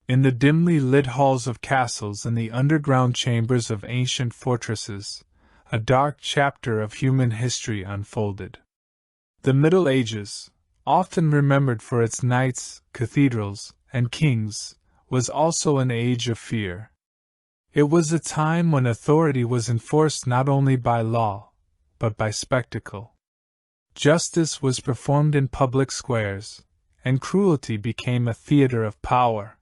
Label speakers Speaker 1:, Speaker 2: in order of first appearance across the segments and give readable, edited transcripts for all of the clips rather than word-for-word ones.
Speaker 1: In the dimly lit halls of castles and the underground chambers of ancient fortresses, a dark chapter of human history unfolded. The Middle Ages, often remembered for its knights, cathedrals, and kings, was also an age of fear. It was a time when authority was enforced not only by law, but by spectacle. Justice was performed in public squares, and cruelty became a theater of power.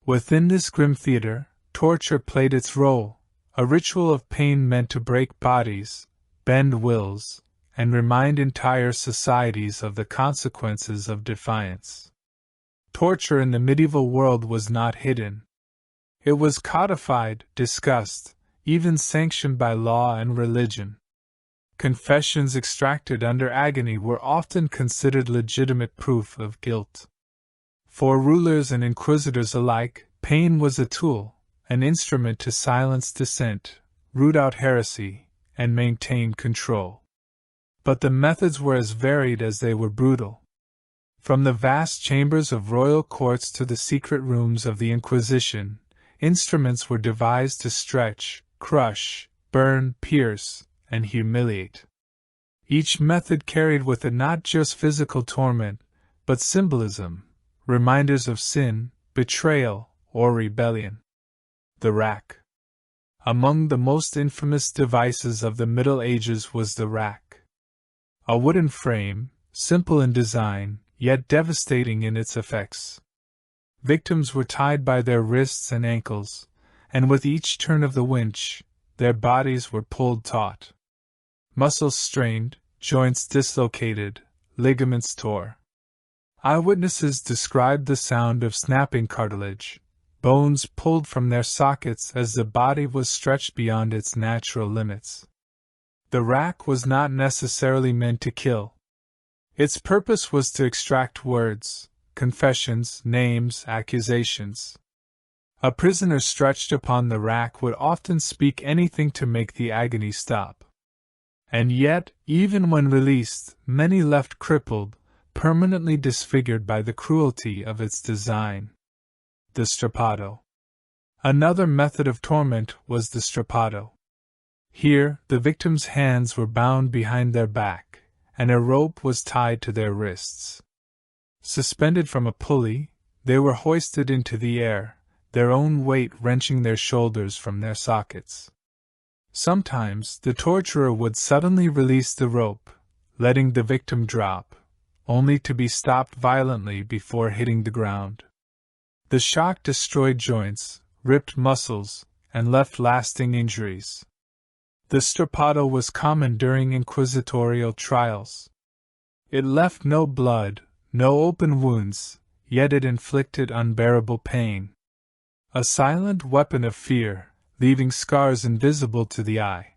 Speaker 1: Within this grim theater, torture played its role, a ritual of pain meant to break bodies, bend wills, and remind entire societies of the consequences of defiance. Torture in the medieval world was not hidden. It was codified, discussed, even sanctioned by law and religion. Confessions extracted under agony were often considered legitimate proof of guilt. For rulers and inquisitors alike, pain was a tool, an instrument to silence dissent, root out heresy, and maintain control. But the methods were as varied as they were brutal. From the vast chambers of royal courts to the secret rooms of the Inquisition, instruments were devised to stretch, crush, burn, pierce, and humiliate. Each method carried with it not just physical torment, but symbolism, reminders of sin, betrayal, or rebellion. The rack. Among the most infamous devices of the Middle Ages was the rack. A wooden frame, simple in design, yet devastating in its effects. Victims were tied by their wrists and ankles, and with each turn of the winch, their bodies were pulled taut. Muscles strained, joints dislocated, ligaments tore. Eyewitnesses described the sound of snapping cartilage, bones pulled from their sockets as the body was stretched beyond its natural limits. The rack was not necessarily meant to kill. Its purpose was to extract words, confessions, names, accusations. A prisoner stretched upon the rack would often speak anything to make the agony stop. And yet, even when released, many left crippled, permanently disfigured by the cruelty of its design. The Strappado. Another method of torment was the Strappado. Here, the victim's hands were bound behind their back, and a rope was tied to their wrists. Suspended from a pulley, they were hoisted into the air, their own weight wrenching their shoulders from their sockets. Sometimes, the torturer would suddenly release the rope, letting the victim drop, only to be stopped violently before hitting the ground. The shock destroyed joints, ripped muscles, and left lasting injuries. The Strappado was common during inquisitorial trials. It left no blood, no open wounds, yet it inflicted unbearable pain. A silent weapon of fear, leaving scars invisible to the eye,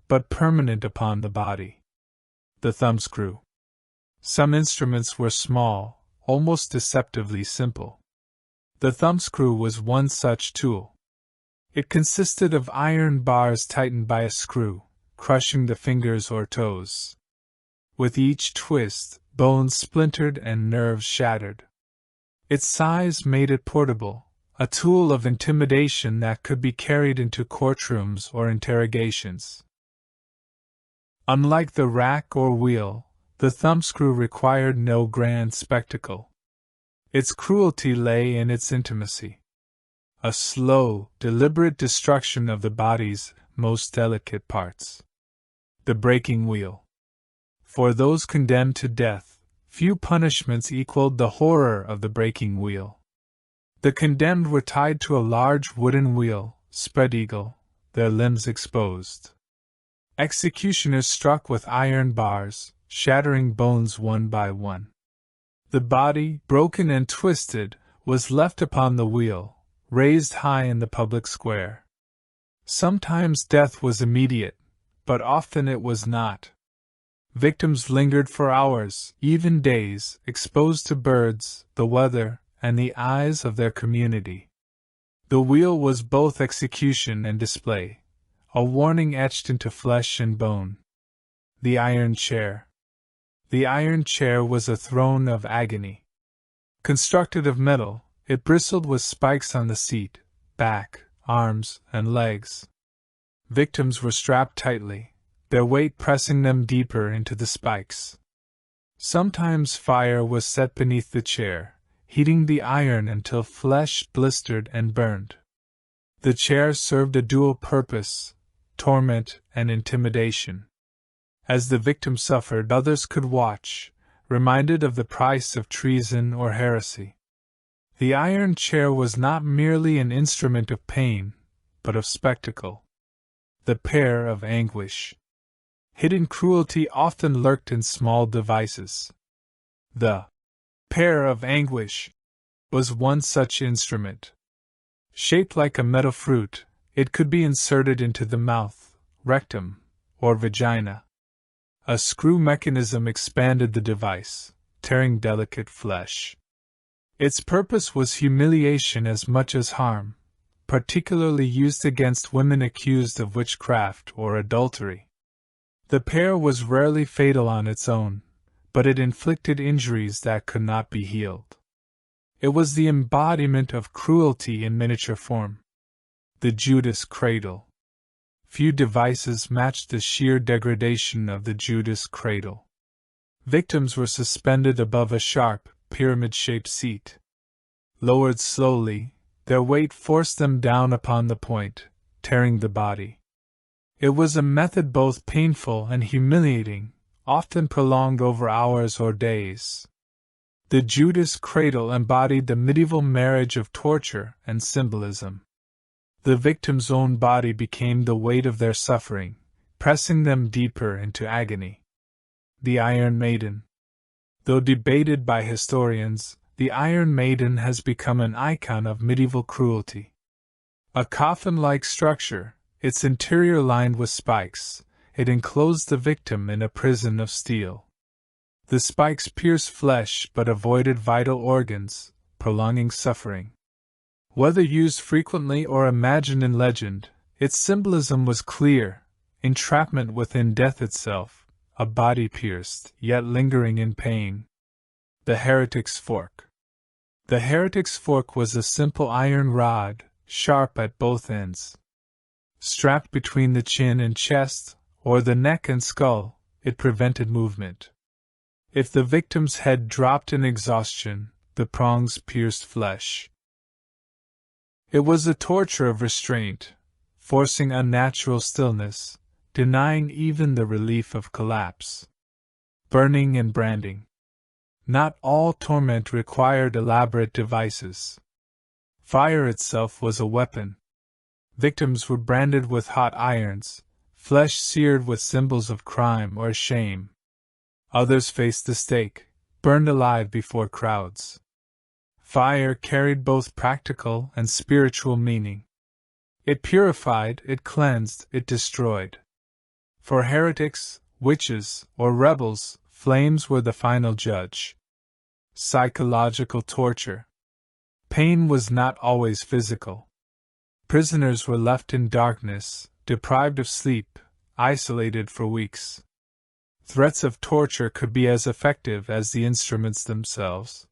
Speaker 1: but permanent upon the body. The thumbscrew. Some instruments were small, almost deceptively simple. The thumbscrew was one such tool. It consisted of iron bars tightened by a screw, crushing the fingers or toes. With each twist, bones splintered and nerves shattered. Its size made it portable, a tool of intimidation that could be carried into courtrooms or interrogations. Unlike the rack or wheel, the thumbscrew required no grand spectacle. Its cruelty lay in its intimacy. A slow, deliberate destruction of the body's most delicate parts. The breaking wheel. For those condemned to death, few punishments equaled the horror of the breaking wheel. The condemned were tied to a large wooden wheel, spread eagle, their limbs exposed. Executioners struck with iron bars, shattering bones one by one. The body, broken and twisted, was left upon the wheel, raised high in the public square. Sometimes death was immediate, but often it was not. Victims lingered for hours, even days, exposed to birds, the weather, and the eyes of their community. The wheel was both execution and display, a warning etched into flesh and bone. The iron chair. The iron chair was a throne of agony. Constructed of metal, It bristled with spikes on the seat, back, arms, and legs. Victims were strapped tightly, their weight pressing them deeper into the spikes. Sometimes fire was set beneath the chair, heating the iron until flesh blistered and burned. The chair served a dual purpose: torment and intimidation. As the victim suffered, others could watch, reminded of the price of treason or heresy. The iron chair was not merely an instrument of pain, but of spectacle. The Pear of Anguish. Hidden cruelty often lurked in small devices. The Pear of Anguish was one such instrument. Shaped like a metal fruit, it could be inserted into the mouth, rectum, or vagina. A screw mechanism expanded the device, tearing delicate flesh. Its purpose was humiliation as much as harm, particularly used against women accused of witchcraft or adultery. The pear was rarely fatal on its own, but it inflicted injuries that could not be healed. It was the embodiment of cruelty in miniature form. The Judas Cradle. Few devices matched the sheer degradation of the Judas Cradle. Victims were suspended above a sharp, pyramid-shaped seat. Lowered slowly, their weight forced them down upon the point, tearing the body. It was a method both painful and humiliating, often prolonged over hours or days. The Judas Cradle embodied the medieval marriage of torture and symbolism. The victim's own body became the weight of their suffering, pressing them deeper into agony. The Iron Maiden. Though debated by historians, the Iron Maiden has become an icon of medieval cruelty. A coffin-like structure, its interior lined with spikes, it enclosed the victim in a prison of steel. The spikes pierced flesh but avoided vital organs, prolonging suffering. Whether used frequently or imagined in legend, its symbolism was clear: entrapment within death itself, a body pierced, yet lingering in pain. The Heretic's Fork. The Heretic's fork was a simple iron rod, sharp at both ends. Strapped between the chin and chest, or the neck and skull, it prevented movement. If the victim's head dropped in exhaustion, the prongs pierced flesh. It was a torture of restraint, forcing unnatural stillness, denying even the relief of collapse. Burning and branding. Not all torment required elaborate devices. Fire itself was a weapon. Victims were branded with hot irons, flesh seared with symbols of crime or shame. Others faced the stake, burned alive before crowds. Fire carried both practical and spiritual meaning. It purified, it cleansed, it destroyed. For heretics, witches, or rebels, flames were the final judge. Psychological torture. Pain was not always physical. Prisoners were left in darkness, deprived of sleep, isolated for weeks. Threats of torture could be as effective as the instruments themselves.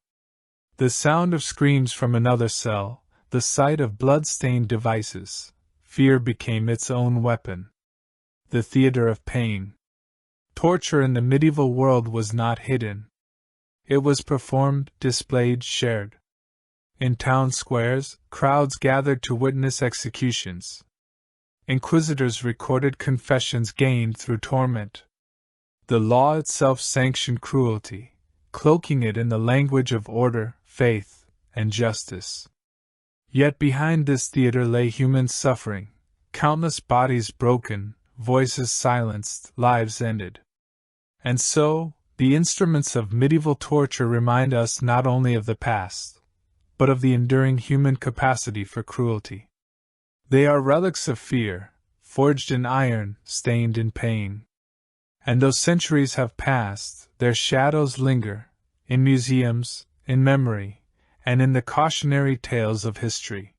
Speaker 1: The sound of screams from another cell, the sight of blood-stained devices, fear became its own weapon. The theater of pain. Torture in the medieval world was not hidden. It was performed, displayed, shared. In town squares, crowds gathered to witness executions. Inquisitors recorded confessions gained through torment. The law itself sanctioned cruelty, cloaking it in the language of order, faith, and justice. Yet behind this theater lay human suffering, countless bodies broken, voices silenced, lives ended. And so, the instruments of medieval torture remind us not only of the past, but of the enduring human capacity for cruelty. They are relics of fear, forged in iron, stained in pain. And though centuries have passed, their shadows linger, in museums, in memory, and in the cautionary tales of history.